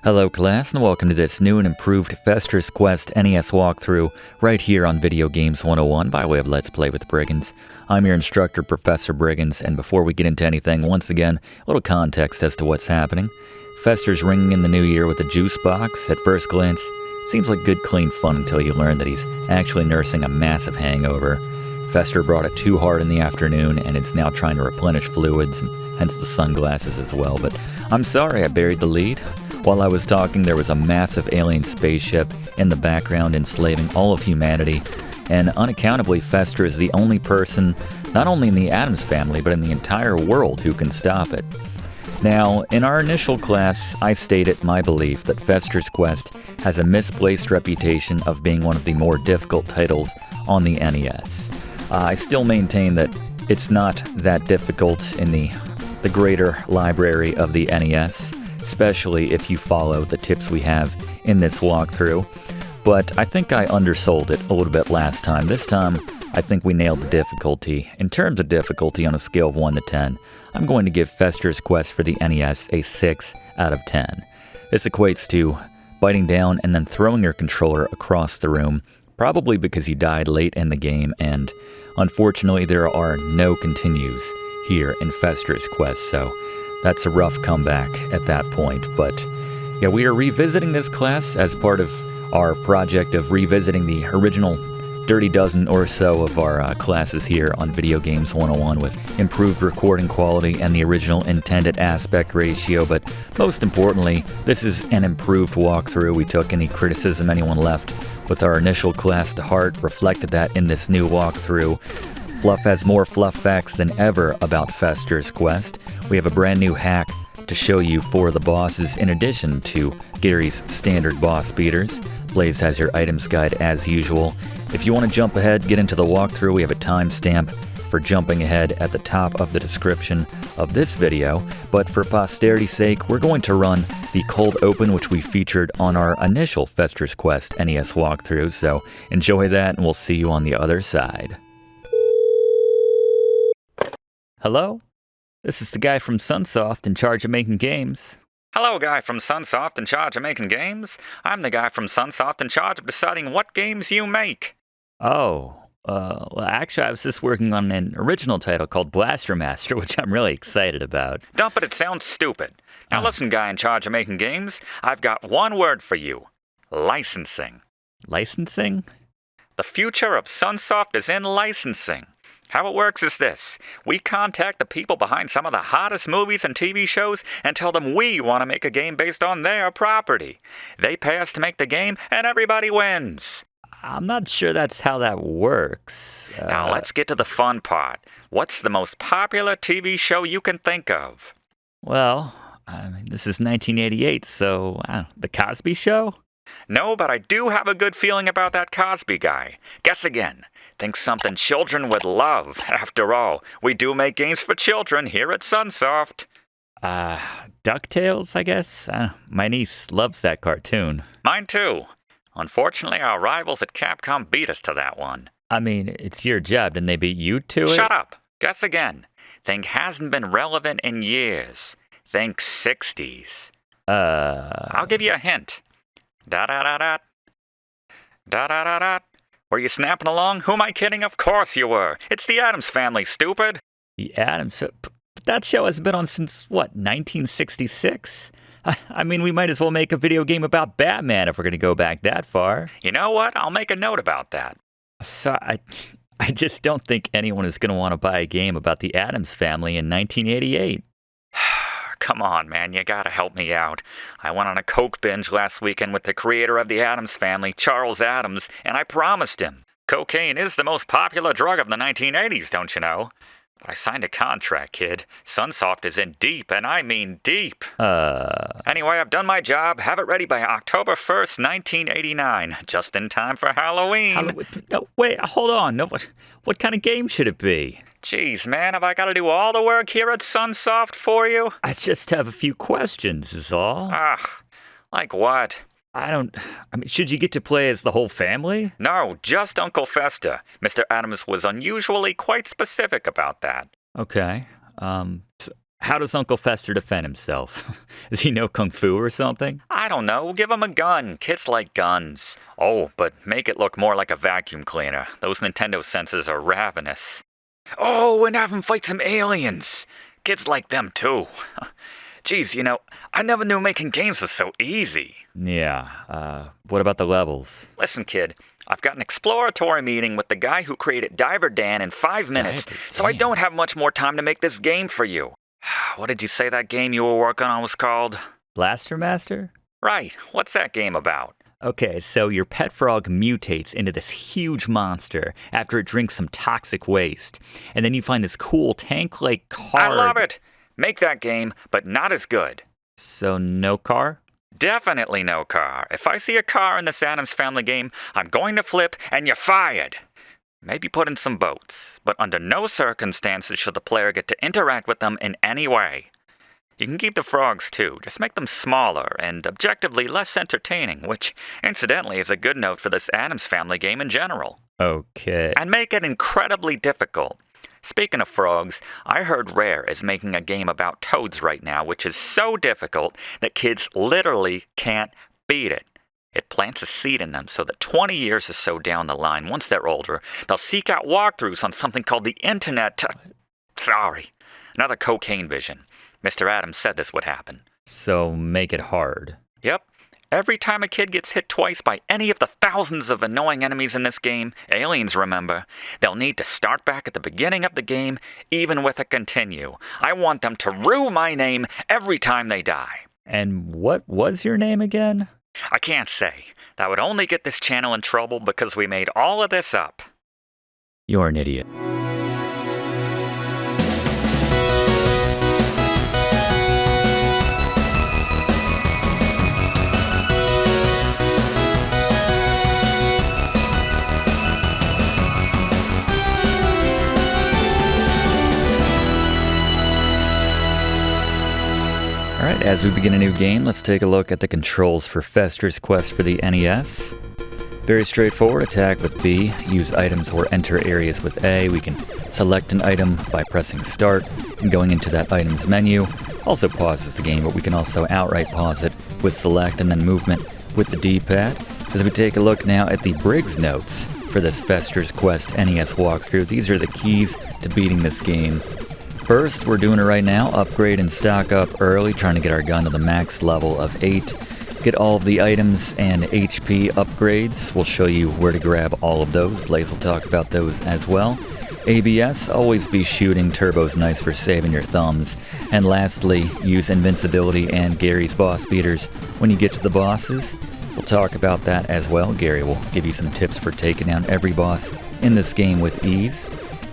Hello class, and welcome to this new and improved Fester's Quest NES walkthrough right here on Video Games 101 by way of Let's Play with Brigands. I'm your instructor, Professor Brigands, and before we get into anything, once again, a little context as to what's happening. Fester's ringing in the new year with a juice box. At first glance, seems like good clean fun until you learn that he's actually nursing a massive hangover. Fester brought it too hard in the afternoon, and it's now trying to replenish fluids, and hence the sunglasses as well, but I'm sorry I buried the lead. While I was talking, there was a massive alien spaceship in the background enslaving all of humanity, and unaccountably, Fester is the only person, not only in the Addams family, but in the entire world who can stop it. Now, in our initial class, I stated my belief that Fester's Quest has a misplaced reputation of being one of the more difficult titles on the NES. I still maintain that it's not that difficult in the greater library of the NES, especially if you follow the tips we have in this walkthrough. But I think I undersold it a little bit last time. This time, I think we nailed the difficulty. In terms of difficulty on a scale of 1 to 10, I'm going to give Fester's Quest for the NES a 6 out of 10. This equates to biting down and then throwing your controller across the room, probably because you died late in the game, and unfortunately there are no continues here in Fester's Quest, so that's a rough comeback at that point. But yeah, we are revisiting this class as part of our project of revisiting the original dirty dozen or so of our classes here on Video Games 101 with improved recording quality and the original intended aspect ratio. But most importantly, this is an improved walkthrough. We took any criticism anyone left with our initial class to heart, reflected that in this new walkthrough. Fluff has more fluff facts than ever about Fester's Quest. We have a brand new hack to show you for the bosses in addition to Gary's standard boss beaters. Blaze has your items guide as usual. If you want to jump ahead, get into the walkthrough, we have a timestamp for jumping ahead at the top of the description of this video. But for posterity's sake, we're going to run the cold open, which we featured on our initial Fester's Quest NES walkthrough. So enjoy that, and we'll see you on the other side. Hello? This is the guy from Sunsoft in charge of making games. Hello, guy from Sunsoft in charge of making games. I'm the guy from Sunsoft in charge of deciding what games you make. Oh, well, actually, I was just working on an original title called Blaster Master, which I'm really excited about. Dump it, it sounds stupid. Now listen, guy in charge of making games, I've got one word for you. Licensing. Licensing? The future of Sunsoft is in licensing. How it works is this. We contact the people behind some of the hottest movies and TV shows and tell them we want to make a game based on their property. They pay us to make the game, and everybody wins. I'm not sure that's how that works. Now let's get to the fun part. What's the most popular TV show you can think of? Well, I mean, this is 1988, so The Cosby Show? No, but I do have a good feeling about that Cosby guy. Guess again. Think something children would love. After all, we do make games for children here at Sunsoft. DuckTales, I guess? My niece loves that cartoon. Mine too. Unfortunately, our rivals at Capcom beat us to that one. I mean, it's your job. Didn't they beat you to it? Shut up. Guess again. Think hasn't been relevant in years. Think 60s. I'll give you a hint. Da-da-da-da. Da-da-da-da. Were you snapping along? Who am I kidding? Of course you were. It's the Addams Family, stupid. The Addams? That show has been on since, what, 1966? I mean, we might as well make a video game about Batman if we're going to go back that far. You know what? I'll make a note about that. So, I just don't think anyone is going to want to buy a game about the Addams Family in 1988. Come on, man, you gotta help me out. I went on a coke binge last weekend with the creator of the Addams Family, Charles Addams, and I promised him. Cocaine is the most popular drug of the 1980s, don't you know? But I signed a contract, kid. Sunsoft is in deep, and I mean deep. Anyway, I've done my job. Have it ready by October 1st, 1989. Just in time for Halloween. No, wait, hold on. No, what kind of game should it be? Jeez, man, have I got to do all the work here at Sunsoft for you? I just have a few questions, is all. Like what? I mean, should you get to play as the whole family? No, just Uncle Fester. Mr. Addams was unusually quite specific about that. Okay. How does Uncle Fester defend himself? Does he know Kung Fu or something? I don't know, give him a gun. Kids like guns. Oh, but make it look more like a vacuum cleaner. Those Nintendo sensors are ravenous. Oh, and have him fight some aliens. Kids like them too. Geez, I never knew making games was so easy. Yeah, what about the levels? Listen, kid, I've got an exploratory meeting with the guy who created Diver Dan in 5 minutes, so I don't have much more time to make this game for you. What did you say that game you were working on was called? Blaster Master? Right, what's that game about? Okay, so your pet frog mutates into this huge monster after it drinks some toxic waste. And then you find this cool tank-like car. I love it! Make that game, but not as good. So no car? Definitely no car. If I see a car in this Addams Family game, I'm going to flip and you're fired. Maybe put in some boats, but under no circumstances should the player get to interact with them in any way. You can keep the frogs too, just make them smaller and objectively less entertaining, which, incidentally, is a good note for this Addams Family game in general. Okay. And make it incredibly difficult. Speaking of frogs, I heard Rare is making a game about toads right now, which is so difficult that kids literally can't beat it. It plants a seed in them so that 20 years or so down the line, once they're older, they'll seek out walkthroughs on something called the internet. Sorry, another cocaine vision. Mr. Addams said this would happen. So make it hard. Yep. Every time a kid gets hit twice by any of the thousands of annoying enemies in this game, aliens remember, they'll need to start back at the beginning of the game, even with a continue. I want them to rue my name every time they die. And what was your name again? I can't say. That would only get this channel in trouble because we made all of this up. You're an idiot. Alright, as we begin a new game, let's take a look at the controls for Fester's Quest for the NES. Very straightforward, attack with B, use items or enter areas with A. We can select an item by pressing start and going into that item's menu. Also pauses the game, but we can also outright pause it with select and then movement with the D-pad. As we take a look now at the Briggs notes for this Fester's Quest NES walkthrough, these are the keys to beating this game. First, we're doing it right now, upgrade and stock up early, trying to get our gun to the max level of 8. Get all of the items and HP upgrades. We'll show you where to grab all of those. Blaze will talk about those as well. ABS, always be shooting. Turbo's nice for saving your thumbs. And lastly, use invincibility and Gary's boss beaters when you get to the bosses. We'll talk about that as well. Gary will give you some tips for taking down every boss in this game with ease.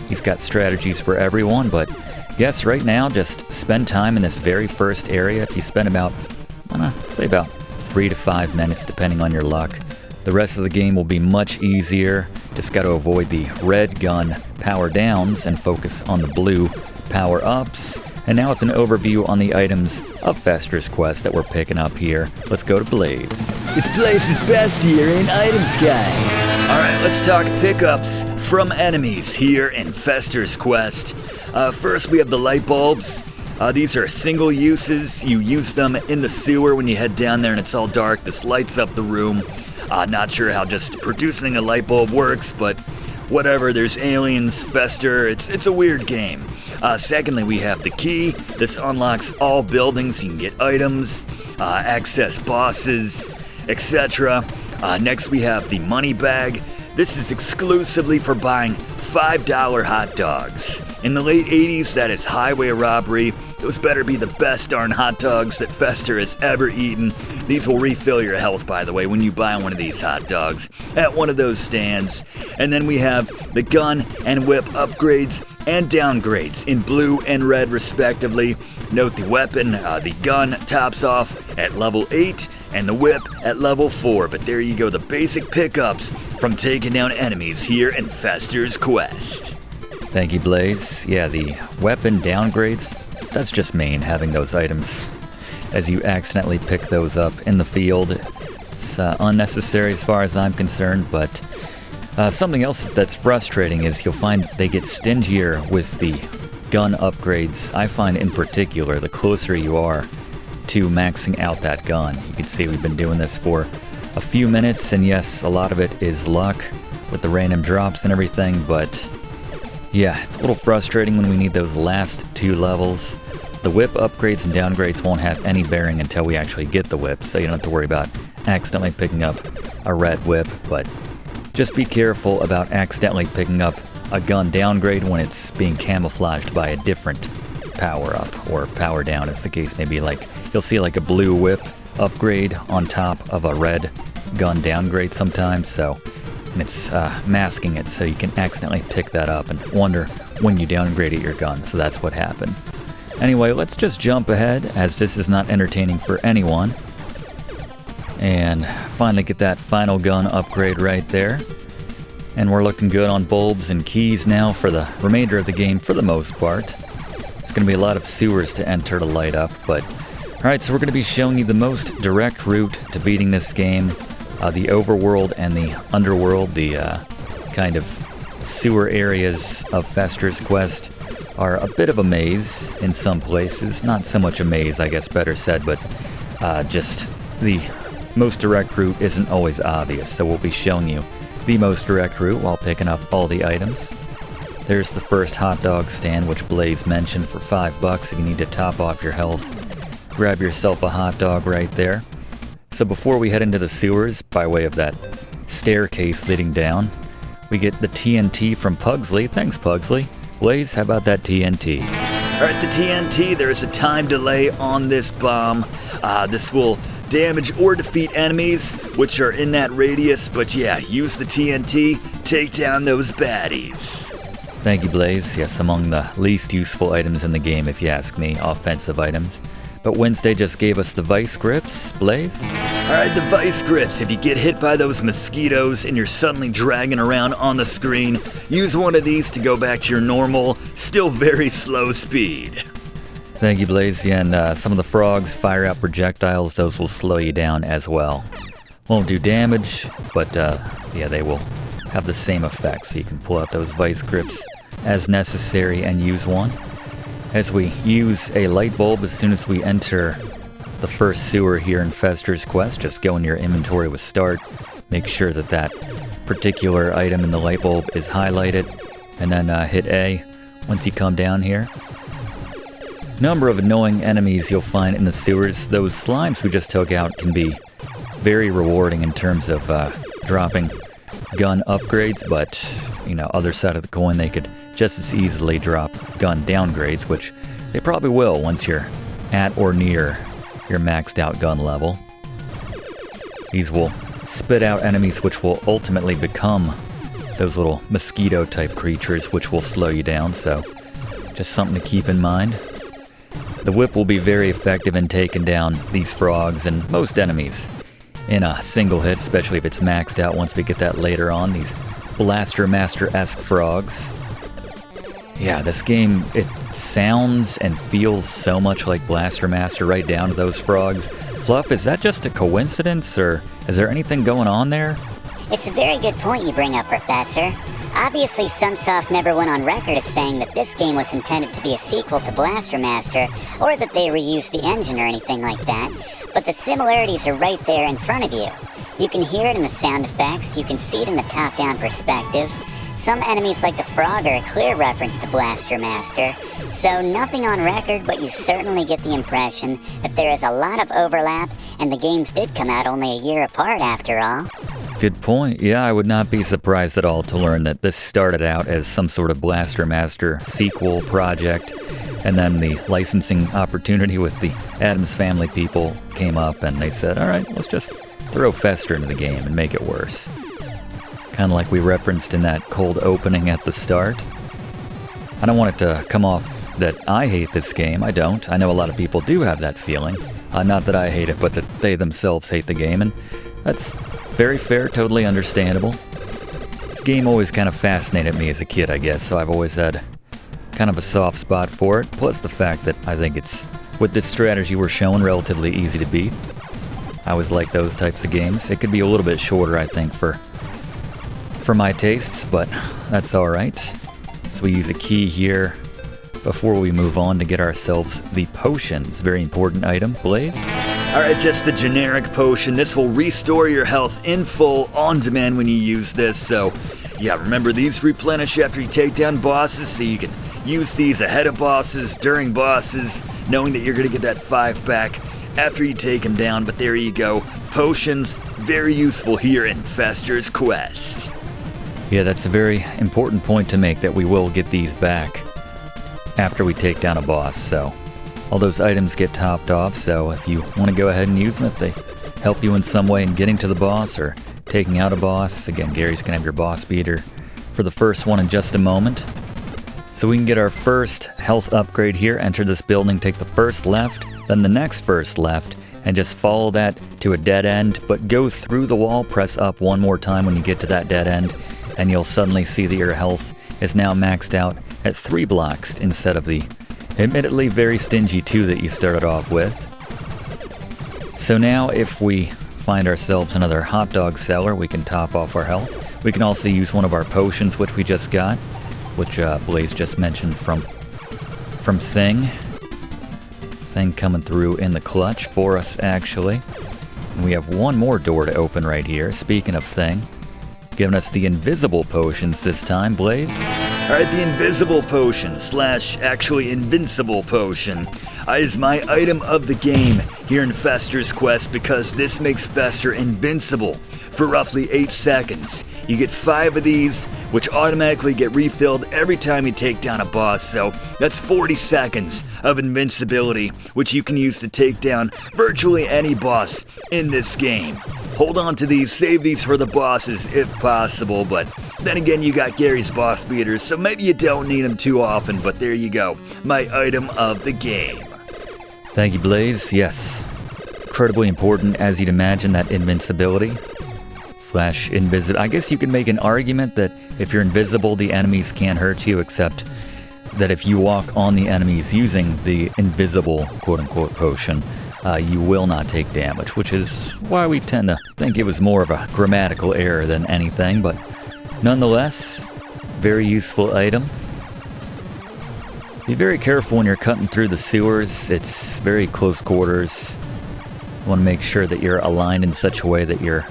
He's got strategies for everyone, but yes, right now, just spend time in this very first area. If you spend about, say about 3 to 5 minutes, depending on your luck. The rest of the game will be much easier. Just got to avoid the red gun power downs and focus on the blue power ups. And now with an overview on the items of Fester's Quest that we're picking up here, let's go to Blaze. It's Blaze's best here in Item Sky. Alright, let's talk pickups from enemies here in Fester's Quest. First, we have the light bulbs. These are single uses. You use them in the sewer when you head down there and it's all dark. This lights up the room. Not sure how just producing a light bulb works, but whatever. There's aliens, Fester. It's a weird game. Secondly, we have the key. This unlocks all buildings. You can get items, access bosses, etc. Next, we have the money bag. This is exclusively for buying $5 hot dogs. In the late 80s, that is highway robbery. Those better be the best darn hot dogs that Fester has ever eaten. These will refill your health, by the way, when you buy one of these hot dogs at one of those stands. And then we have the gun and whip upgrades and downgrades in blue and red, respectively. Note the weapon, the gun tops off at level 8 and the whip at level 4. But there you go, the basic pickups from taking down enemies here in Fester's Quest. Thank you, Blaze. Yeah, the weapon downgrades, that's just main, having those items. As you accidentally pick those up in the field, it's unnecessary as far as I'm concerned, but something else that's frustrating is you'll find they get stingier with the gun upgrades. I find in particular, the closer you are to maxing out that gun. You can see we've been doing this for a few minutes, and yes, a lot of it is luck with the random drops and everything, but yeah, it's a little frustrating when we need those last 2 levels. The whip upgrades and downgrades won't have any bearing until we actually get the whip, so you don't have to worry about accidentally picking up a red whip, but just be careful about accidentally picking up a gun downgrade when it's being camouflaged by a different power-up, or power-down as the case may be. Like, you'll see like a blue whip upgrade on top of a red gun downgrade sometimes, so and it's masking it so you can accidentally pick that up and wonder when you downgraded your gun, so that's what happened. Anyway, let's just jump ahead, as this is not entertaining for anyone, and finally get that final gun upgrade right there. And we're looking good on bulbs and keys now for the remainder of the game for the most part. There's going to be a lot of sewers to enter to light up, but alright, so we're going to be showing you the most direct route to beating this game. The overworld and the underworld, the kind of sewer areas of Fester's Quest, are a bit of a maze in some places. Not so much a maze, I guess better said, but just the most direct route isn't always obvious, so we'll be showing you the most direct route while picking up all the items. There's the first hot dog stand, which Blaze mentioned, for $5 if you need to top off your health. Grab yourself a hot dog right there. So before we head into the sewers, by way of that staircase leading down, we get the TNT from Pugsley. Thanks, Pugsley. Blaze, how about that TNT? Alright, the TNT, there is a time delay on this bomb. This will damage or defeat enemies which are in that radius, but yeah, use the TNT, take down those baddies. Thank you, Blaze. Yes, among the least useful items in the game, if you ask me, offensive items. But Wednesday just gave us the vice grips. Blaze? Alright, the vice grips. If you get hit by those mosquitoes and you're suddenly dragging around on the screen, use one of these to go back to your normal, still very slow speed. Thank you, Blaze. Yeah, and some of the frogs fire out projectiles. Those will slow you down as well. Won't do damage, but yeah, they will have the same effect. So you can pull out those vice grips as necessary and use one. As we use a light bulb as soon as we enter the first sewer here in Fester's Quest, just go in your inventory with start. Make sure that that particular item in the light bulb is highlighted, and then hit A once you come down here. Number of annoying enemies you'll find in the sewers. Those slimes we just took out can be very rewarding in terms of dropping gun upgrades, but, you know, other side of the coin, they could just as easily drop gun downgrades, which they probably will once you're at or near your maxed out gun level. These will spit out enemies which will ultimately become those little mosquito type creatures which will slow you down, so just something to keep in mind. The whip will be very effective in taking down these frogs and most enemies in a single hit, especially if it's maxed out once we get that later on, these Blaster Master-esque frogs. Yeah, this game, it sounds and feels so much like Blaster Master right down to those frogs. Fluff, is that just a coincidence, or is there anything going on there? It's a very good point you bring up, Professor. Obviously, Sunsoft never went on record as saying that this game was intended to be a sequel to Blaster Master, or that they reused the engine or anything like that, but the similarities are right there in front of you. You can hear it in the sound effects, you can see it in the top-down perspective. Some enemies like the frog are a clear reference to Blaster Master, so nothing on record, but you certainly get the impression that there is a lot of overlap, and the games did come out only a year apart after all. Good point. Yeah, I would not be surprised at all to learn that this started out as some sort of Blaster Master sequel project, and then the licensing opportunity with the Addams Family people came up, and they said, alright, let's just throw Fester into the game and make it worse. Kind of like we referenced in that cold opening at the start. I don't want it to come off that I hate this game. I don't. I know a lot of people do have that feeling. Not that I hate it, but that they themselves hate the game, and that's very fair, totally understandable. This game always kind of fascinated me as a kid, I guess, so I've always had kind of a soft spot for it, plus the fact that I think it's, with this strategy we're showing, relatively easy to beat. I always like those types of games. It could be a little bit shorter, I think, for my tastes, but that's alright. So we use a key here before we move on to get ourselves the potions. Very important item. Blaze? Alright, just the generic potion. This will restore your health in full on demand when you use this. So, yeah, remember these replenish after you take down bosses, so you can use these ahead of bosses, during bosses, knowing that you're going to get that 5 back after you take them down. But there you go. Potions, very useful here in Fester's Quest. Yeah, that's a very important point to make, that we will get these back after we take down a boss. So all those items get topped off, so if you want to go ahead and use them, if they help you in some way in getting to the boss or taking out a boss. Again, Gary's going to have your boss beater for the first one in just a moment. So we can get our first health upgrade here. Enter this building, take the first left, then the next first left, and just follow that to a dead end, but go through the wall, press up one more time when you get to that dead end, and you'll suddenly see that your health is now maxed out at 3 blocks instead of the admittedly very stingy 2 that you started off with. So now if we find ourselves another hot dog seller, we can top off our health. We can also use one of our potions, which we just got, which Blaze just mentioned from Thing. Thing coming through in the clutch for us, actually. And we have one more door to open right here, speaking of Thing. Giving us the invisible potions this time, Blaze. Alright, the invisible potion, actually invincible potion, is my item of the game here in Fester's Quest, because this makes Fester invincible for roughly 8 seconds. You get 5 of these, which automatically get refilled every time you take down a boss, so that's 40 seconds of invincibility, which you can use to take down virtually any boss in this game. Hold on to these, save these for the bosses if possible, but then again, you got Gary's boss beaters, so maybe you don't need them too often, but there you go, my item of the game. Thank you, Blaze. Yes, incredibly important, as you'd imagine, that invincibility / invisible. I guess you could make an argument that if you're invisible, the enemies can't hurt you, except that if you walk on the enemies using the invisible quote-unquote potion, you will not take damage, which is why we tend to think it was more of a grammatical error than anything, but nonetheless, very useful item. Be very careful when you're cutting through the sewers. It's very close quarters. You want to make sure that you're aligned in such a way that your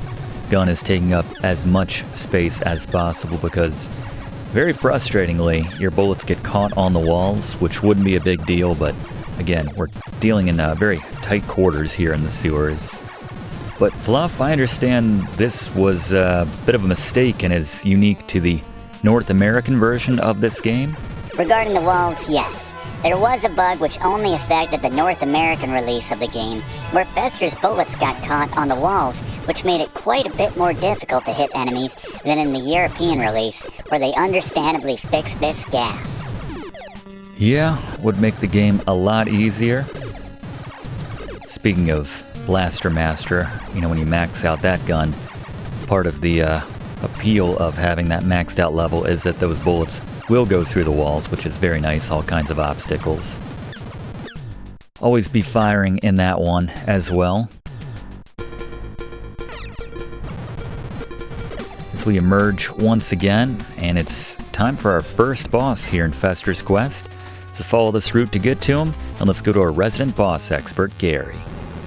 gun is taking up as much space as possible, because very frustratingly, your bullets get caught on the walls, which wouldn't be a big deal, but again, we're dealing in very tight quarters here in the sewers. But Fluff, I understand this was a bit of a mistake and is unique to the North American version of this game. Regarding the walls, yes. There was a bug which only affected the North American release of the game, where Fester's bullets got caught on the walls, which made it quite a bit more difficult to hit enemies than in the European release, where they understandably fixed this gap. Yeah, would make the game a lot easier. Speaking of Blaster Master, when you max out that gun, part of the appeal of having that maxed out level is that those bullets will go through the walls, which is very nice, all kinds of obstacles. Always be firing in that one as well. As we emerge once again, and it's time for our first boss here in Fester's Quest. So follow this route to get to him, and let's go to our resident boss expert, Gary.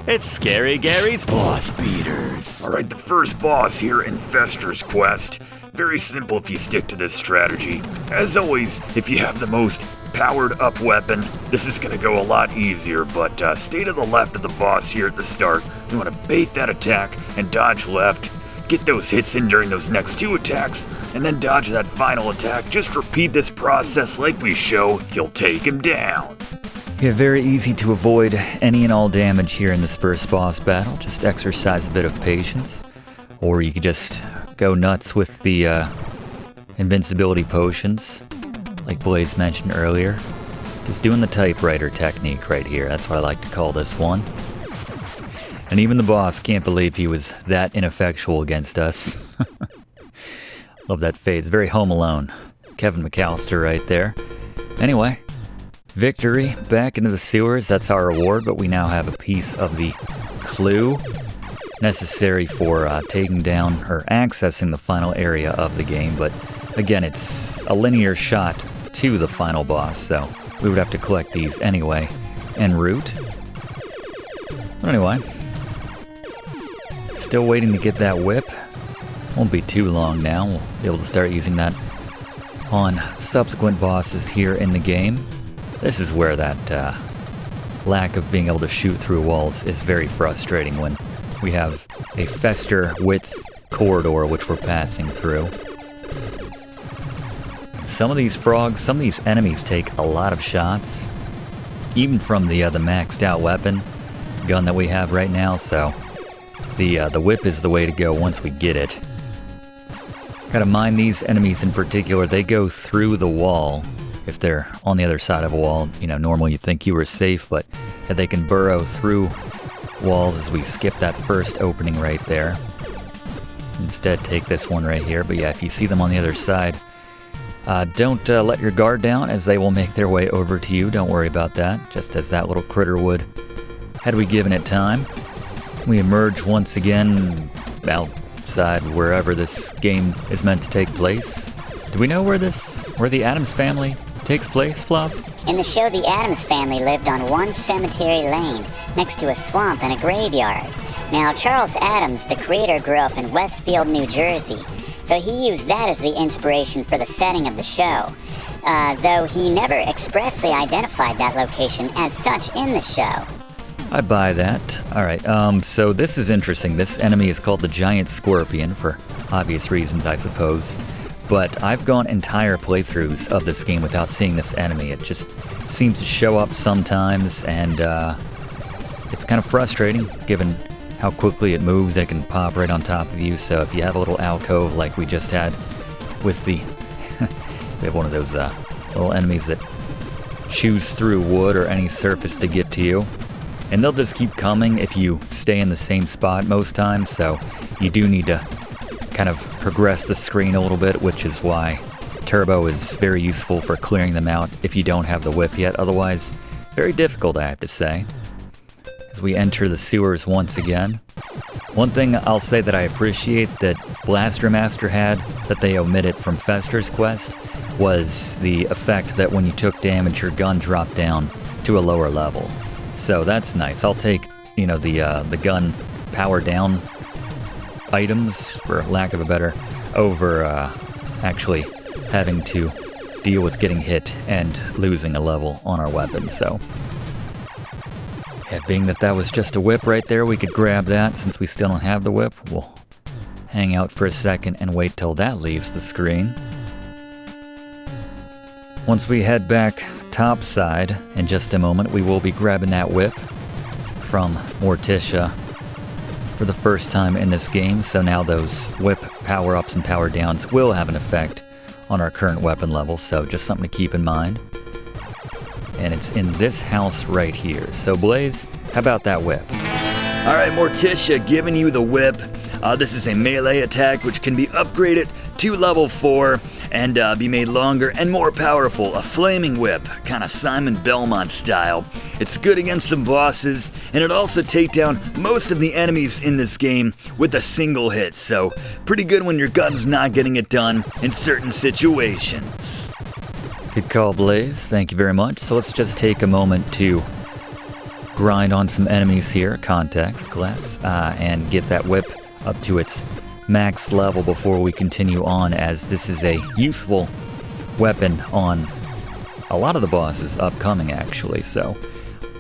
It's Scary Gary's Boss Beaters. Alright, the first boss here in Fester's Quest. Very simple if you stick to this strategy. As always, if you have the most powered up weapon, this is going to go a lot easier, but stay to the left of the boss here at the start. You want to bait that attack and dodge left. Get those hits in during those next 2 attacks, and then dodge that final attack. Just repeat this process like we show, you'll take him down. Yeah, very easy to avoid any and all damage here in this first boss battle. Just exercise a bit of patience. Or you could just go nuts with the invincibility potions, like Blaze mentioned earlier. Just doing the typewriter technique right here. That's what I like to call this one. And even the boss can't believe he was that ineffectual against us. Love that fade. Very Home Alone. Kevin McAllister right there. Anyway, victory. Back into the sewers. That's our reward, but we now have a piece of the clue necessary for taking down or accessing the final area of the game. But again, it's a linear shot to the final boss, so we would have to collect these anyway, en route. But anyway, still waiting to get that whip. Won't be too long now. We'll be able to start using that on subsequent bosses here in the game. This is where that lack of being able to shoot through walls is very frustrating when we have a fester width corridor which we're passing through. Some of these frogs, some of these enemies take a lot of shots, even from the maxed out weapon gun that we have right now, so the whip is the way to go once we get it. Gotta mind these enemies in particular, they go through the wall. If they're on the other side of a wall, you know, normally you'd think you were safe, but they can burrow through walls as we skip that first opening right there. Instead, take this one right here. But yeah, if you see them on the other side, don't let your guard down as they will make their way over to you. Don't worry about that, just as that little critter would had we given it time. We emerge once again outside wherever this game is meant to take place. Do we know where the Addams family takes place, Fluff? In the show, the Addams family lived on one cemetery lane next to a swamp and a graveyard. Now, Charles Addams, the creator, grew up in Westfield, New Jersey, so he used that as the inspiration for the setting of the show, though he never expressly identified that location as such in the show. I buy that. Alright, so this is interesting. This enemy is called the Giant Scorpion, for obvious reasons, I suppose. But I've gone entire playthroughs of this game without seeing this enemy. It just seems to show up sometimes, and it's kind of frustrating, given how quickly it moves. It can pop right on top of you, so if you have a little alcove like we just had with the... we have one of those little enemies that chews through wood or any surface to get to you. And they'll just keep coming if you stay in the same spot most times, so you do need to kind of progress the screen a little bit, which is why Turbo is very useful for clearing them out if you don't have the whip yet. Otherwise, very difficult, I have to say. As we enter the sewers once again. One thing I'll say that I appreciate that Blaster Master had that they omitted from Fester's Quest was the effect that when you took damage, your gun dropped down to a lower level. So that's nice. I'll take, you know, the gun power down items, for lack of a better, over actually having to deal with getting hit and losing a level on our weapon. So, yeah, being that was just a whip right there, we could grab that. Since we still don't have the whip, we'll hang out for a second and wait till that leaves the screen. Once we head back topside in just a moment, we will be grabbing that whip from Morticia for the first time in this game, so now those whip power-ups and power-downs will have an effect on our current weapon level, so just something to keep in mind. And it's in this house right here. So Blaze, how about that whip? Alright, Morticia, giving you the whip. This is a melee attack which can be upgraded to level 4 and be made longer and more powerful. A flaming whip, kind of Simon Belmont style. It's good against some bosses, and it also take down most of the enemies in this game with a single hit, so pretty good when your gun's not getting it done in certain situations. Good call, Blaze. Thank you very much. So let's just take a moment to grind on some enemies here, context class, and get that whip up to its max level before we continue on, as this is a useful weapon on a lot of the bosses upcoming, actually, so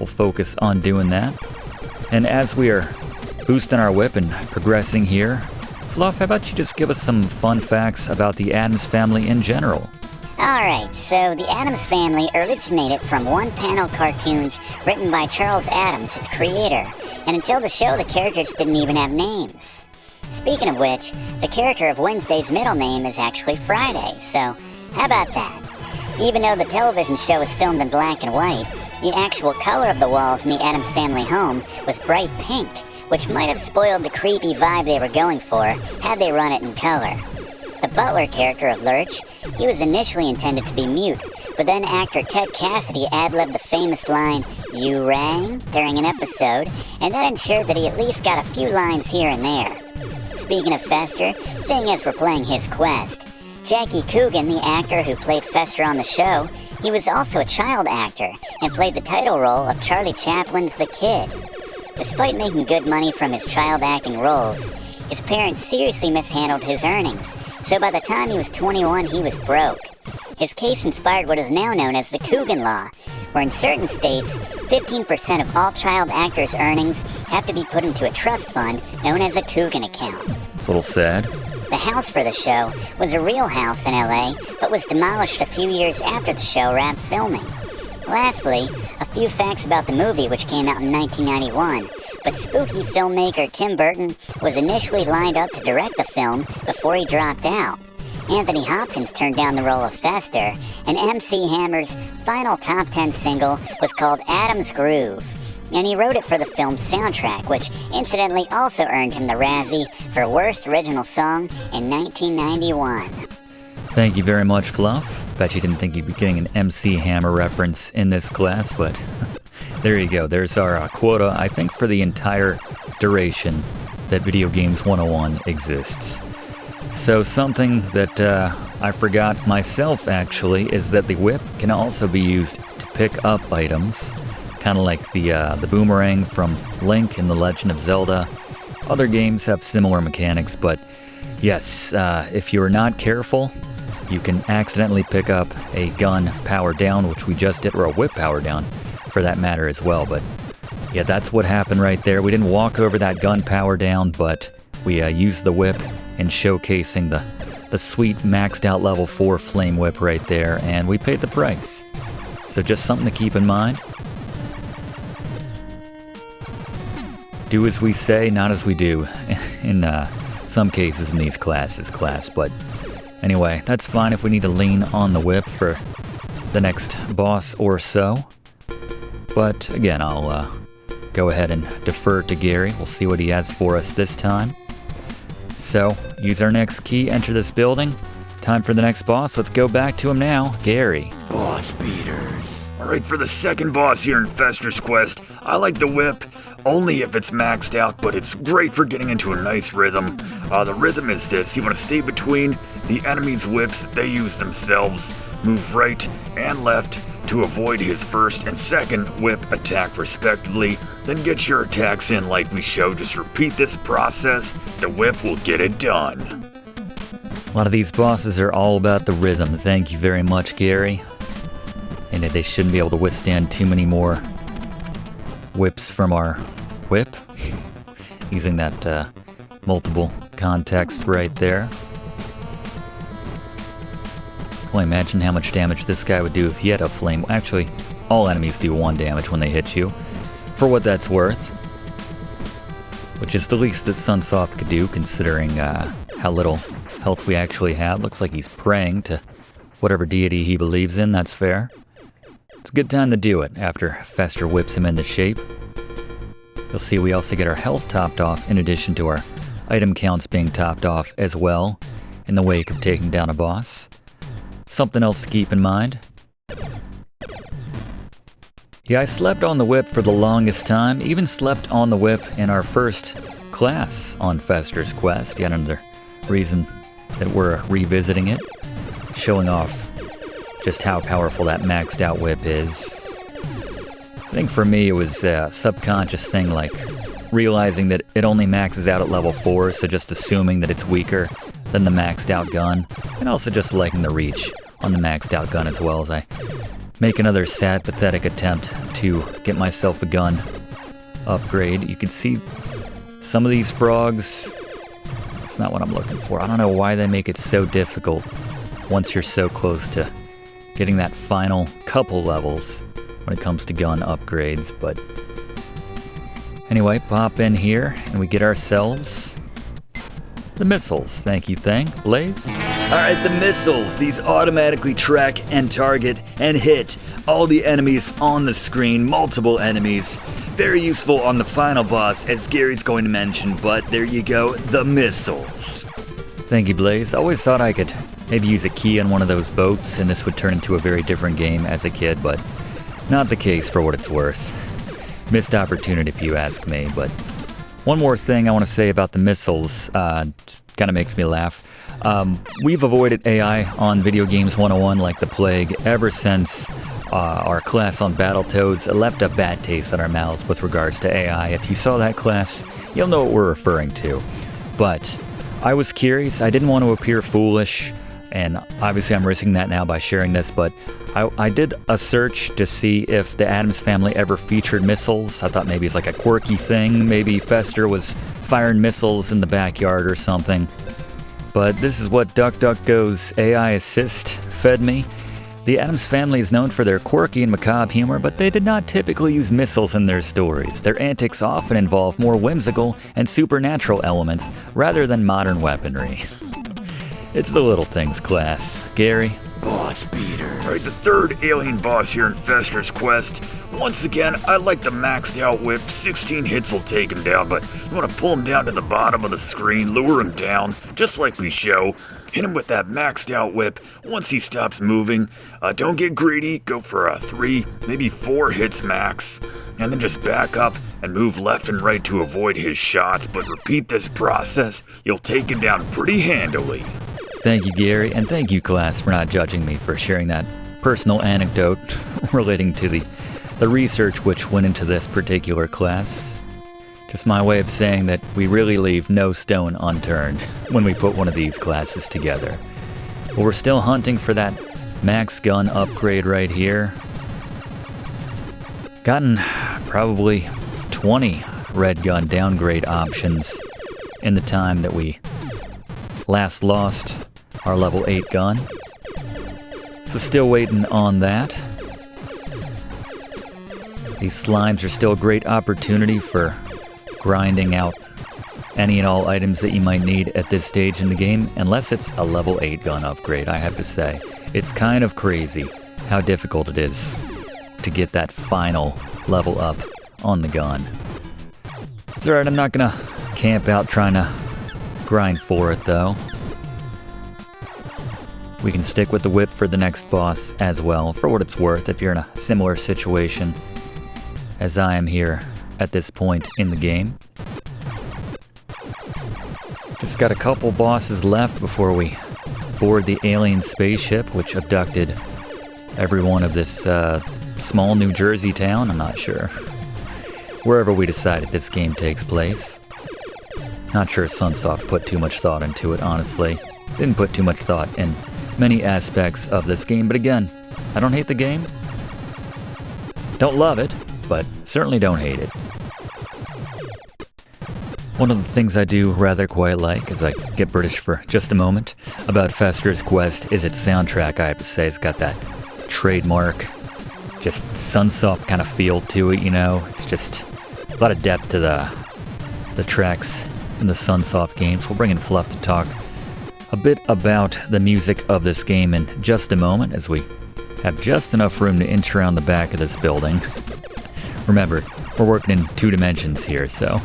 we'll focus on doing that. And as we are boosting our whip and progressing here, Fluff, how about you just give us some fun facts about the Addams family in general? Alright, so the Addams family originated from one-panel cartoons written by Charles Addams, its creator, and until the show, the characters didn't even have names. Speaking of which, the character of Wednesday's middle name is actually Friday, so how about that? Even though the television show was filmed in black and white, the actual color of the walls in the Addams family home was bright pink, which might have spoiled the creepy vibe they were going for had they run it in color. The butler character of Lurch, he was initially intended to be mute, but then actor Ted Cassidy ad-libbed the famous line, "You rang?" during an episode, and that ensured that he at least got a few lines here and there. Speaking of Fester, seeing as we're playing his quest, Jackie Coogan, the actor who played Fester on the show, He was also a child actor and played the title role of Charlie Chaplin's The Kid. Despite making good money from his child acting roles, his parents seriously mishandled his earnings, so by the time he was 21, he was broke. His case inspired what is now known as the Coogan Law, where in certain states, 15% of all child actors' earnings have to be put into a trust fund known as a Coogan account. It's a little sad. The house for the show was a real house in LA, but was demolished a few years after the show wrapped filming. Lastly, a few facts about the movie, which came out in 1991, but spooky filmmaker Tim Burton was initially lined up to direct the film before he dropped out. Anthony Hopkins turned down the role of Fester, and MC Hammer's final top 10 single was called Addams Groove, and he wrote it for the film's soundtrack, which incidentally also earned him the Razzie for Worst Original Song in 1991. Thank you very much, Fluff. Bet you didn't think you'd be getting an MC Hammer reference in this class, but there you go. There's our quota, I think, for the entire duration that Video Games 101 exists. So something that I forgot myself, actually, is that the whip can also be used to pick up items, kind of like the boomerang from Link in The Legend of Zelda. Other games have similar mechanics, but yes, if you're not careful, you can accidentally pick up a gun power down, which we just did, or a whip power down, for that matter as well. But yeah, that's what happened right there. We didn't walk over that gun power down, but we used the whip in showcasing the sweet maxed out level 4 flame whip right there, and we paid the price. So just something to keep in mind. Do as we say, not as we do in some cases in these classes, but anyway, that's fine if we need to lean on the whip for the next boss or so. But again, I'll go ahead and defer to Gary. We'll see what he has for us this time. So, use our next key, enter this building. Time for the next boss. Let's go back to him now. Gary. Boss beaters. Alright, for the second boss here in Fester's Quest, I like the whip, only if it's maxed out, but it's great for getting into a nice rhythm. The rhythm is this: you want to stay between the enemy's whips that they use themselves, move right and left to avoid his first and second whip attack respectively, then get your attacks in like we showed. Just repeat this process, the whip will get it done. A lot of these bosses are all about the rhythm. Thank you very much, Gary. And they shouldn't be able to withstand too many more whips from our whip. Using that multiple context right there. Well, imagine how much damage this guy would do if he had a flame. Actually, all enemies do 1 damage when they hit you, for what that's worth. Which is the least that Sunsoft could do, considering how little health we actually have. Looks like he's praying to whatever deity he believes in. That's fair. It's a good time to do it after Fester whips him into shape. You'll see we also get our health topped off, in addition to our item counts being topped off as well, in the wake of taking down a boss. Something else to keep in mind. Yeah, I slept on the whip for the longest time, even slept on the whip in our first class on Fester's Quest. Yet another reason that we're revisiting it, showing off just how powerful that maxed out whip is. I think for me it was a subconscious thing, like realizing that it only maxes out at level 4, so just assuming that it's weaker than the maxed out gun, and also just liking the reach on the maxed out gun as well, as I make another sad, pathetic attempt to get myself a gun upgrade. You can see some of these frogs. It's not what I'm looking for. I don't know why they make it so difficult once you're so close to getting that final couple levels when it comes to gun upgrades, but anyway, pop in here and we get ourselves the missiles. Thank you, Blaze. Alright, the missiles. These automatically track and target and hit all the enemies on the screen, multiple enemies. Very useful on the final boss, as Gary's going to mention, but there you go, the missiles. Thank you, Blaze. I always thought I could maybe use a key on one of those boats and this would turn into a very different game as a kid, but not the case for what it's worth. Missed opportunity if you ask me, but one more thing I want to say about the missiles, just kind of makes me laugh. We've avoided AI on Video Games 101 like the plague ever since our class on Battletoads left a bad taste in our mouths with regards to AI. If you saw that class, you'll know what we're referring to. But I was curious. I didn't want to appear foolish, and obviously I'm risking that now by sharing this, but I did a search to see if the Addams family ever featured missiles. I thought maybe it's like a quirky thing. Maybe Fester was firing missiles in the backyard or something. But this is what DuckDuckGo's AI assist fed me. The Addams family is known for their quirky and macabre humor, but they did not typically use missiles in their stories. Their antics often involve more whimsical and supernatural elements rather than modern weaponry. It's the little things, class. Gary? Boss beater. Alright, the third alien boss here in Fester's Quest. Once again, I like the maxed out whip. 16 hits will take him down, but you want to pull him down to the bottom of the screen, lure him down, just like we show. Hit him with that maxed out whip once he stops moving. Don't get greedy, go for 3, maybe 4 hits max. And then just back up and move left and right to avoid his shots, but repeat this process, you'll take him down pretty handily. Thank you, Gary, and thank you, class, for not judging me for sharing that personal anecdote relating to the research which went into this particular class. Just my way of saying that we really leave no stone unturned when we put one of these classes together. But we're still hunting for that max gun upgrade right here. Gotten probably 20 red gun downgrade options in the time that we last lost our level 8 gun. So still waiting on that. These slimes are still a great opportunity for grinding out any and all items that you might need at this stage in the game, unless it's a level 8 gun upgrade, I have to say. It's kind of crazy how difficult it is to get that final level up on the gun. It's alright, I'm not gonna camp out trying to grind for it though. We can stick with the whip for the next boss as well, for what it's worth, if you're in a similar situation as I am here at this point in the game. Just got a couple bosses left before we board the alien spaceship, which abducted everyone of this small New Jersey town, I'm not sure. Wherever we decided this game takes place. Not sure Sunsoft put too much thought into it, honestly. Didn't put too much thought in many aspects of this game, but again, I don't hate the game. Don't love it, but certainly don't hate it. One of the things I do rather quite like, as I get British for just a moment, about Fester's Quest is its soundtrack, I have to say. It's got that trademark, just Sunsoft kind of feel to it, you know? It's just a lot of depth to the tracks in the Sunsoft games. We'll bring in Fluff to talk a bit about the music of this game in just a moment, as we have just enough room to inch around the back of this building. Remember, we're working in 2 dimensions here, so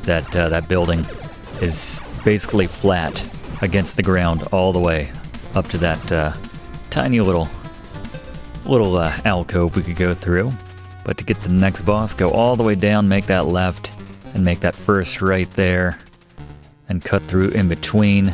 that building is basically flat against the ground all the way up to that tiny little alcove we could go through. But to get to the next boss, go all the way down, make that left, and make that first right there, and cut through in between.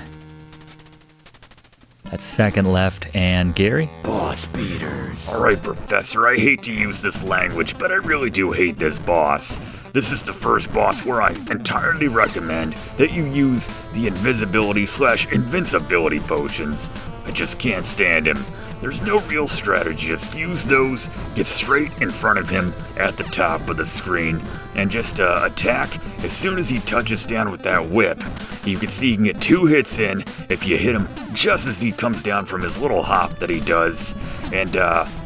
That second left, and Gary? Boss beaters. Alright, Professor, I hate to use this language, but I really do hate this boss. This is the first boss where I entirely recommend that you use the invisibility/invincibility potions. I just can't stand him. There's no real strategy, just use those, get straight in front of him at the top of the screen, and just attack as soon as he touches down with that whip. You can see you can get 2 hits in if you hit him just as he comes down from his little hop that he does. And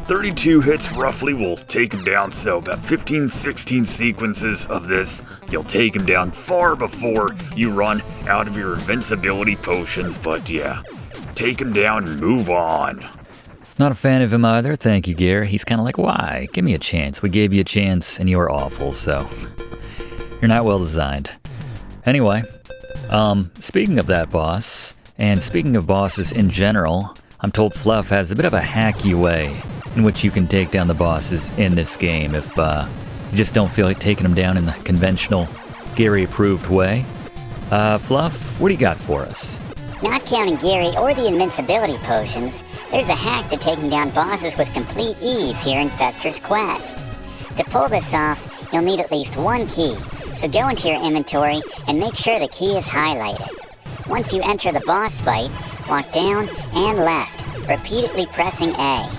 32 hits roughly will take him down, so about 15-16 sequences of this, you'll take him down far before you run out of your invincibility potions, but yeah, take him down and move on. Not a fan of him either, thank you, Gary. He's kind of like, why? Give me a chance. We gave you a chance, and you were awful, so you're not well designed. Anyway, speaking of that boss, and speaking of bosses in general, I'm told Fluff has a bit of a hacky way in which you can take down the bosses in this game if you just don't feel like taking them down in the conventional, Gary-approved way. Fluff, what do you got for us? Not counting Gary or the invincibility potions, there's a hack to taking down bosses with complete ease here in Fester's Quest. To pull this off, you'll need at least one key, so go into your inventory and make sure the key is highlighted. Once you enter the boss fight, walk down and left, repeatedly pressing A.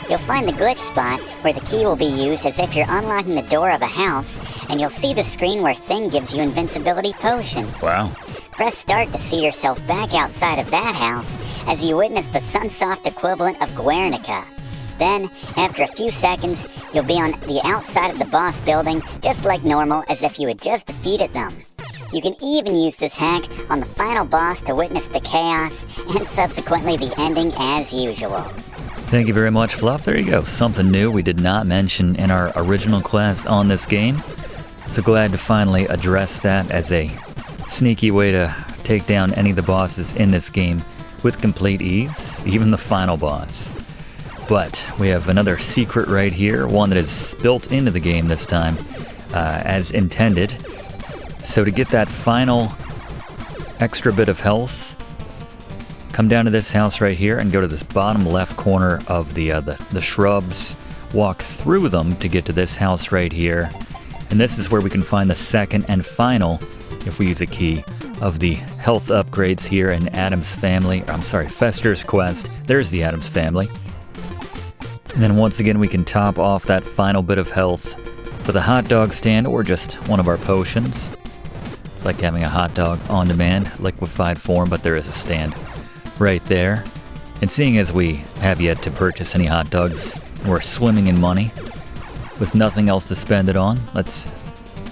You'll find the glitch spot where the key will be used as if you're unlocking the door of a house, and you'll see the screen where Thing gives you invincibility potions. Wow. Press start to see yourself back outside of that house as you witness the Sunsoft equivalent of Guernica. Then, after a few seconds, you'll be on the outside of the boss building just like normal, as if you had just defeated them. You can even use this hack on the final boss to witness the chaos and subsequently the ending as usual. Thank you very much, Fluff. There you go. Something new we did not mention in our original class on this game. So glad to finally address that as a sneaky way to take down any of the bosses in this game with complete ease, even the final boss. But we have another secret right here, one that is built into the game this time, as intended. So to get that final extra bit of health, come down to this house right here and go to this bottom left corner of the shrubs, walk through them to get to this house right here. And this is where we can find the second and final, if we use a key, of the health upgrades here in Fester's Quest. There's the Addams family. And then once again we can top off that final bit of health with a hot dog stand or just one of our potions. It's like having a hot dog on demand, liquefied form, but there is a stand right there. And seeing as we have yet to purchase any hot dogs, we're swimming in money with nothing else to spend it on. Let's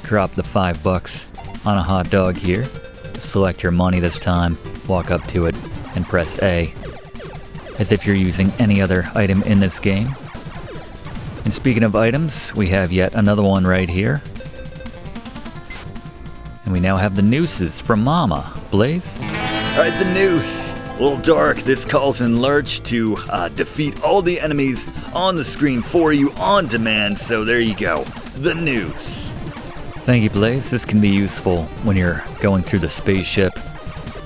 drop the $5 on a hot dog here. Select your money this time, walk up to it, and press A, as if you're using any other item in this game. And speaking of items, we have yet another one right here. And we now have the nooses from Mama. Blaze? Alright, the Noose. A little dark. This calls in Lurch to defeat all the enemies on the screen for you on demand. So there you go. The Noose. Thank you, Blaze. This can be useful when you're going through the spaceship.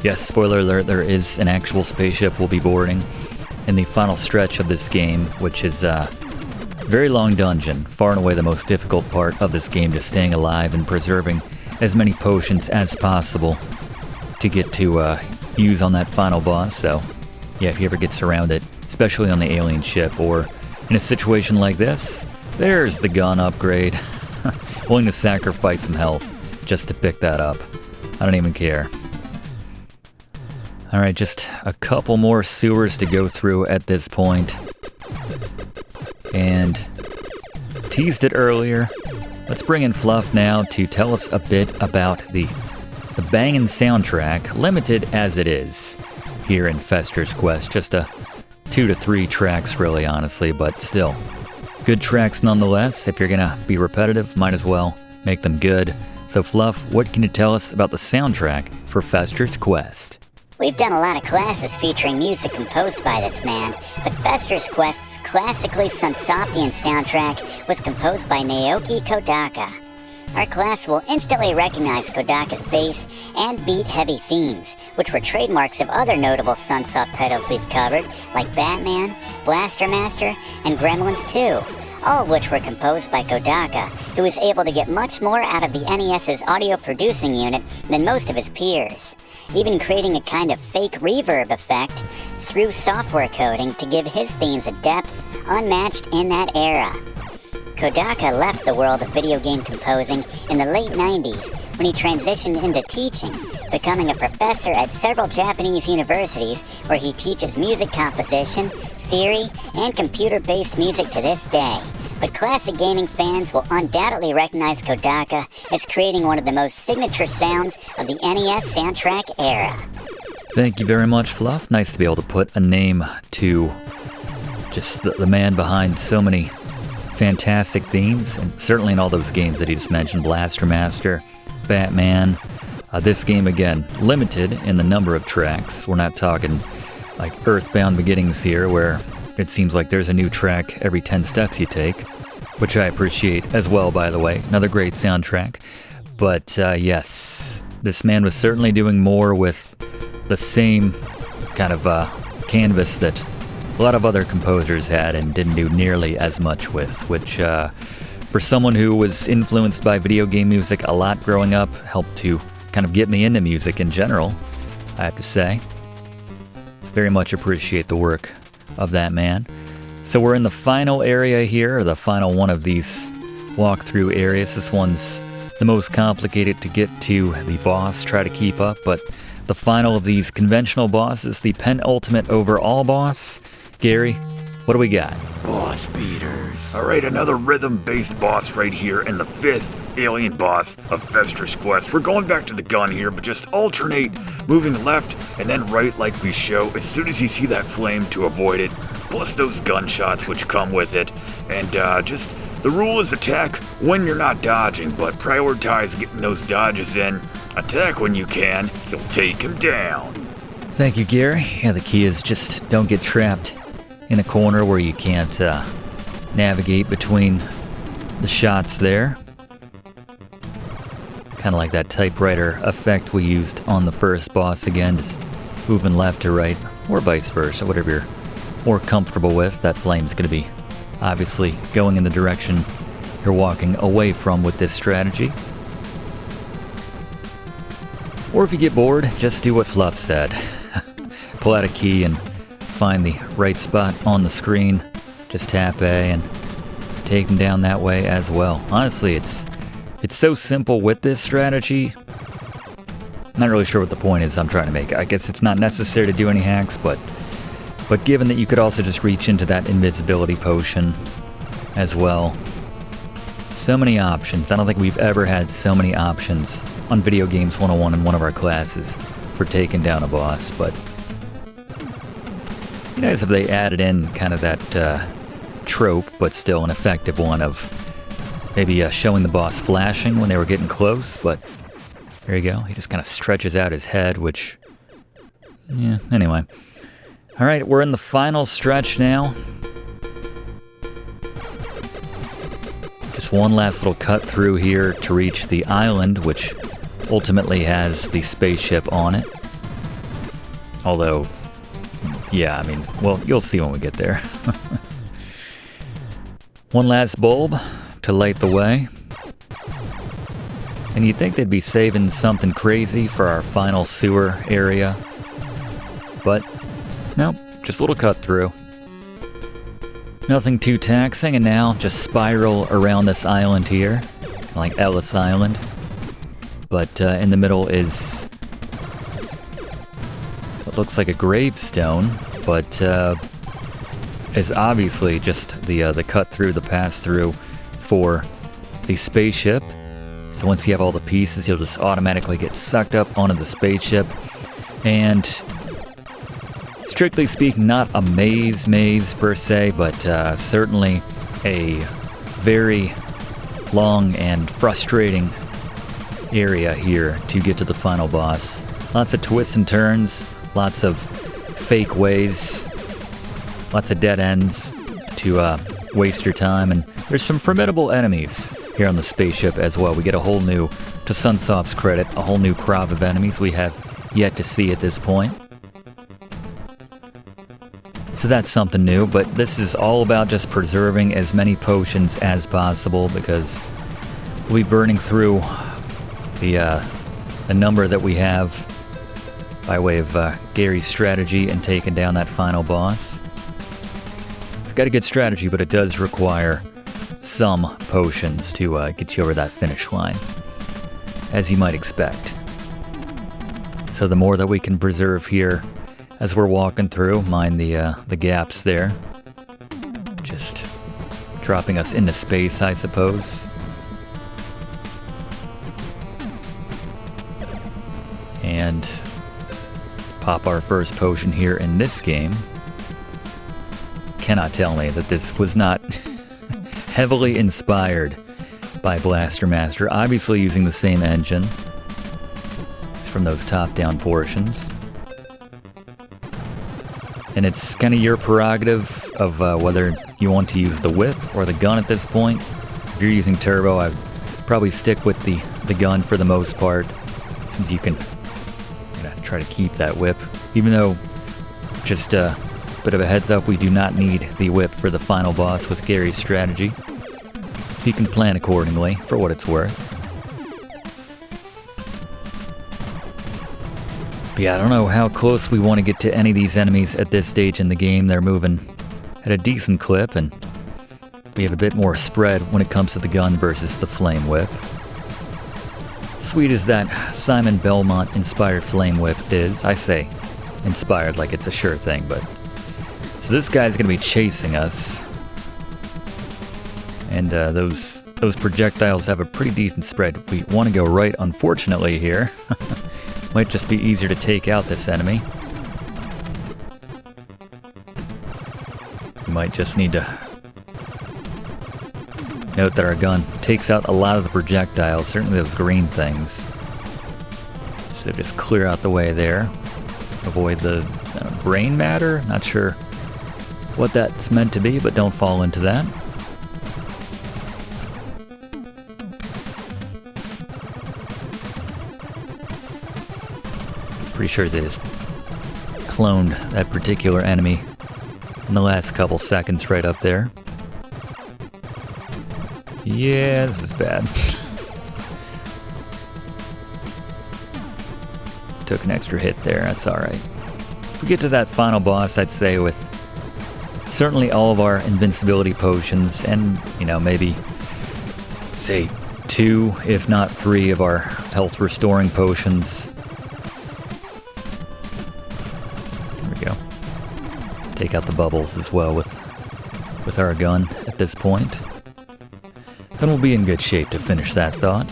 Yes, spoiler alert, there is an actual spaceship we'll be boarding in the final stretch of this game, which is a very long dungeon. Far and away the most difficult part of this game, just staying alive and preserving as many potions as possible to get to use on that final boss. So yeah, if you ever get surrounded, especially on the alien ship or in a situation like this, there's the gun upgrade. Willing to sacrifice some health just to pick that up. I don't even care. Alright, just a couple more sewers to go through at this point. And teased it earlier. Let's bring in Fluff now to tell us a bit about the bangin' soundtrack, limited as it is here in Fester's Quest. Just 2 to 3 tracks really, honestly, but still. Good tracks nonetheless. If you're gonna be repetitive, might as well make them good. So Fluff, what can you tell us about the soundtrack for Fester's Quest? We've done a lot of classes featuring music composed by this man, but Fester's Quest's classically Sunsoftian soundtrack was composed by Naoki Kodaka. Our class will instantly recognize Kodaka's bass and beat-heavy themes, which were trademarks of other notable Sunsoft titles we've covered, like Batman, Blaster Master, and Gremlins 2, all of which were composed by Kodaka, who was able to get much more out of the NES's audio producing unit than most of his peers, even creating a kind of fake reverb effect through software coding to give his themes a depth unmatched in that era. Kodaka left the world of video game composing in the late 90s when he transitioned into teaching, becoming a professor at several Japanese universities where he teaches music composition, theory, and computer-based music to this day. But classic gaming fans will undoubtedly recognize Kodaka as creating one of the most signature sounds of the NES soundtrack era. Thank you very much, Fluff. Nice to be able to put a name to just the man behind so many fantastic themes, and certainly in all those games that he just mentioned, Blaster Master, Batman. This game, again, limited in the number of tracks. We're not talking like Earthbound Beginnings here, where it seems like there's a new track every 10 steps you take, which I appreciate as well, by the way. Another great soundtrack. But yes, this man was certainly doing more with the same kind of canvas that a lot of other composers had and didn't do nearly as much with, which for someone who was influenced by video game music a lot growing up, helped to kind of get me into music in general, I have to say. Very much appreciate the work of that man. So we're in the final area here, or the final one of these walkthrough areas. This one's the most complicated to get to the boss, try to keep up, but the final of these conventional bosses, the penultimate overall boss. Gary, what do we got? Boss beaters. Alright, another rhythm-based boss right here, and the 5th alien boss of Fester's Quest. We're going back to the gun here, but just alternate moving left and then right like we show as soon as you see that flame to avoid it, plus those gunshots which come with it. And just the rule is attack when you're not dodging, but prioritize getting those dodges in. Attack when you can, you'll take him down. Thank you, Gary. Yeah, the key is just don't get trapped in a corner where you can't navigate between the shots there. Kind of like that typewriter effect we used on the first boss again, just moving left to right, or vice versa, whatever you're more comfortable with. That flame's going to be obviously going in the direction you're walking away from with this strategy. Or if you get bored, just do what Fluff said. Pull out a key and find the right spot on the screen, just tap A and take them down that way as well. Honestly, it's so simple with this strategy. Not really sure what the point is I'm trying to make. I guess it's not necessary to do any hacks, but given that you could also just reach into that invisibility potion as well. So many options. I don't think we've ever had so many options on Video Games 101 in one of our classes for taking down a boss, but you know, if they added in kind of that trope, but still an effective one of maybe showing the boss flashing when they were getting close, but there you go. He just kind of stretches out his head, which, yeah, anyway. All right, we're in the final stretch now. Just one last little cut through here to reach the island, which ultimately has the spaceship on it. Although, yeah, I mean, well, you'll see when we get there. One last bulb to light the way. And you'd think they'd be saving something crazy for our final sewer area. But, nope, just a little cut through. Nothing too taxing, and now just spiral around this island here, like Ellis Island. But in the middle is what looks like a gravestone, but is obviously just the cut through, the pass through for the spaceship. So once you have all the pieces, you'll just automatically get sucked up onto the spaceship. And strictly speaking, not a maze per se, but certainly a very long and frustrating area here to get to the final boss. Lots of twists and turns, lots of fake ways, lots of dead ends to waste your time, and there's some formidable enemies here on the spaceship as well. We get a whole new, to Sunsoft's credit, a whole new crop of enemies we have yet to see at this point. So that's something new, but this is all about just preserving as many potions as possible, because we'll be burning through the number that we have by way of Gary's strategy and taking down that final boss. It's got a good strategy, but it does require some potions to get you over that finish line, as you might expect. So the more that we can preserve here as we're walking through, mind the gaps there, just dropping us into space, I suppose. And let's pop our first potion here in this game. Cannot tell me that this was not heavily inspired by Blaster Master, obviously using the same engine. It's from those top-down portions. And it's kind of your prerogative of whether you want to use the whip or the gun at this point. If you're using turbo, I'd probably stick with the gun for the most part, since you can try try to keep that whip. Even though, just a bit of a heads up, we do not need the whip for the final boss with Gary's strategy. So you can plan accordingly, for what it's worth. But yeah, I don't know how close we want to get to any of these enemies at this stage in the game. They're moving at a decent clip, and we have a bit more spread when it comes to the gun versus the flame whip. Sweet as that Simon Belmont-inspired flame whip is, I say inspired like it's a sure thing, but... So this guy's going to be chasing us. And those projectiles have a pretty decent spread. We want to go right, unfortunately, here. Might just be easier to take out this enemy. We might just need to note that our gun takes out a lot of the projectiles, certainly those green things. So just clear out the way there. Avoid the brain matter. Not sure what that's meant to be, but don't fall into that. Pretty sure they just cloned that particular enemy in the last couple seconds right up there. Yeah, this is bad. Took an extra hit there, that's alright. If we get to that final boss, I'd say with certainly all of our invincibility potions and, you know, maybe, say, 2, if not 3 of our health restoring potions. There we go. Take out the bubbles as well with our gun at this point. Then we'll be in good shape to finish that thought.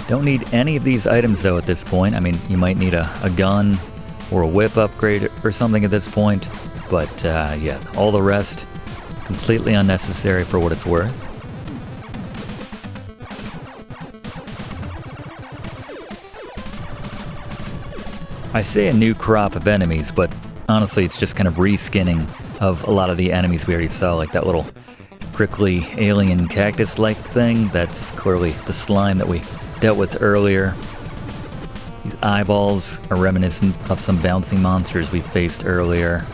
Don't need any of these items though at this point. I mean, you might need a gun or a whip upgrade or something at this point. But yeah, all the rest, completely unnecessary for what it's worth. I say a new crop of enemies, but honestly it's just kind of reskinning of a lot of the enemies we already saw, like that little prickly alien cactus-like thing. That's clearly the slime that we dealt with earlier. These eyeballs are reminiscent of some bouncing monsters we faced earlier.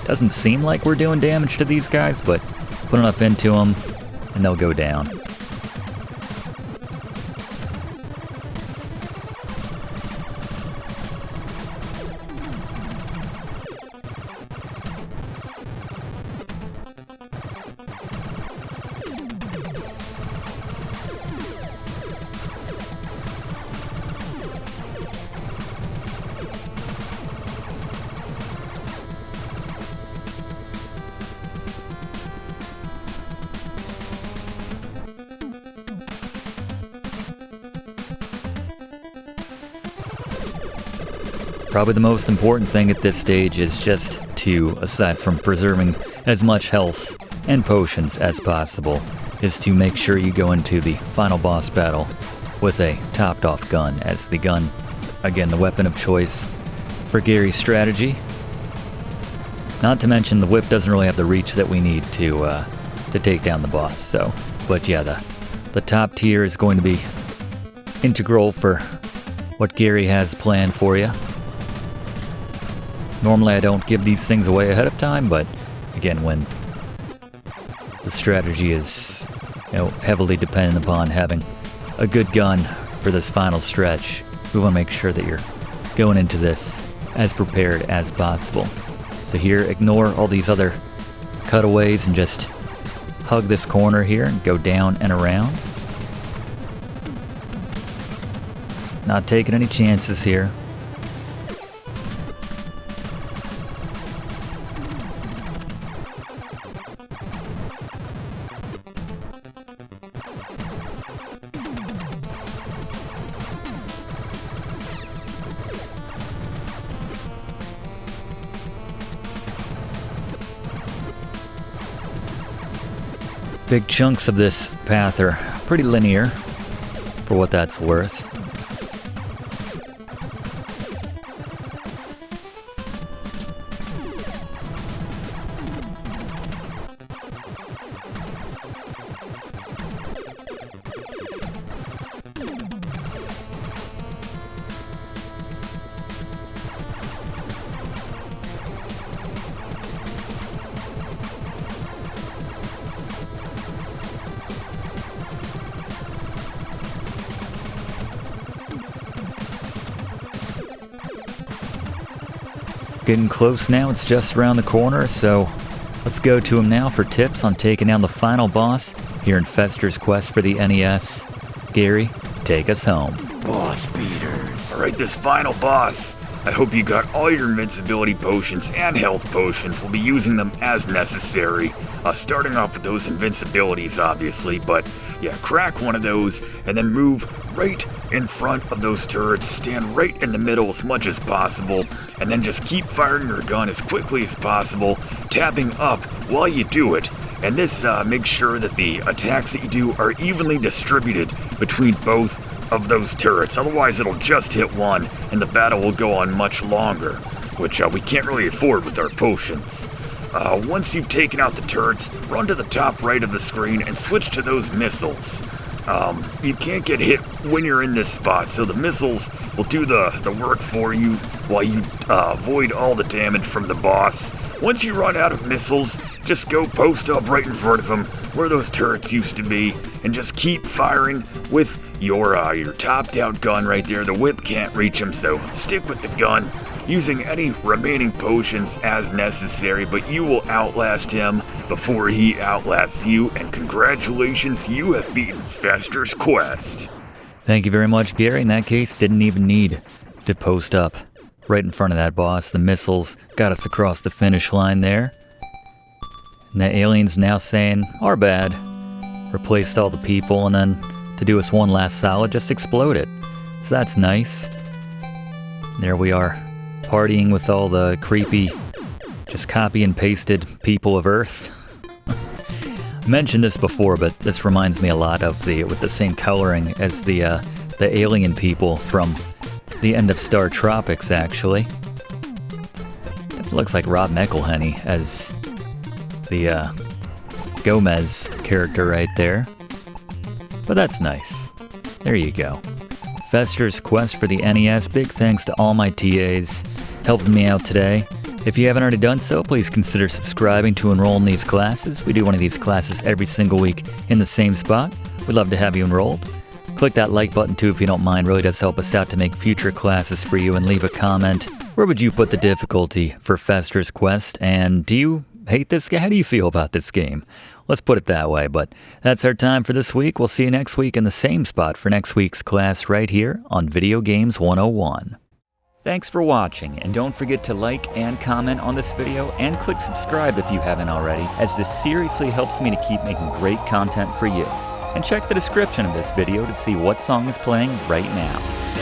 Doesn't seem like we're doing damage to these guys, but put enough into them and they'll go down. Probably the most important thing at this stage is just to, aside from preserving as much health and potions as possible, is to make sure you go into the final boss battle with a topped off gun as the gun, again, the weapon of choice for Gary's strategy. Not to mention the whip doesn't really have the reach that we need to take down the boss. So, but yeah, the top tier is going to be integral for what Gary has planned for you. Normally I don't give these things away ahead of time, but again, when the strategy is, you know, heavily dependent upon having a good gun for this final stretch, we want to make sure that you're going into this as prepared as possible. So here, ignore all these other cutaways and just hug this corner here and go down and around. Not taking any chances here. Big chunks of this path are pretty linear, for what that's worth. Getting close now, it's just around the corner, so let's go to him now for tips on taking down the final boss here in Fester's Quest for the NES. Gary, take us home. Boss beaters. Alright, this final boss. I hope you got all your invincibility potions and health potions. We'll be using them as necessary. Starting off with those invincibilities, obviously, but yeah, crack one of those and then move right in front of those turrets. Stand right in the middle as much as possible, and then just keep firing your gun as quickly as possible, tapping up while you do it. And this makes sure that the attacks that you do are evenly distributed between both of those turrets. Otherwise, it'll just hit one, and the battle will go on much longer, which we can't really afford with our potions. Once you've taken out the turrets, run to the top right of the screen and switch to those missiles. You can't get hit when you're in this spot, so the missiles will do the work for you while you avoid all the damage from the boss. Once you run out of missiles, just go post up right in front of them where those turrets used to be, and just keep firing with your topped out gun right there. The whip can't reach him, so stick with the gun, using any remaining potions as necessary, but you will outlast him before he outlasts you, and congratulations, you have beaten Fester's Quest. Thank you very much, Gary. In that case, didn't even need to post up right in front of that boss. The missiles got us across the finish line there. And the alien's now saying, our bad. Replaced all the people, and then to do us one last solid, just explode it. So that's nice. There we are, partying with all the creepy, just copy and pasted people of Earth. I mentioned this before, but this reminds me a lot of with the same coloring as the alien people from the end of Star Tropics, actually. It looks like Rob McElhenney as the Gomez character right there. But that's nice. There you go. Fester's Quest for the NES. Big thanks to all my TAs helping me out today. If you haven't already done so, please consider subscribing to enroll in these classes. We do one of these classes every single week in the same spot. We'd love to have you enrolled. Click that like button too if you don't mind. Really does help us out to make future classes for you. And leave a comment. Where would you put the difficulty for Fester's Quest? And do you hate this game? How do you feel about this game? Let's put it that way. But that's our time for this week. We'll see you next week in the same spot for next week's class right here on Video Games 101. Thanks for watching, and don't forget to like and comment on this video, and click subscribe if you haven't already, as this seriously helps me to keep making great content for you. And check the description of this video to see what song is playing right now.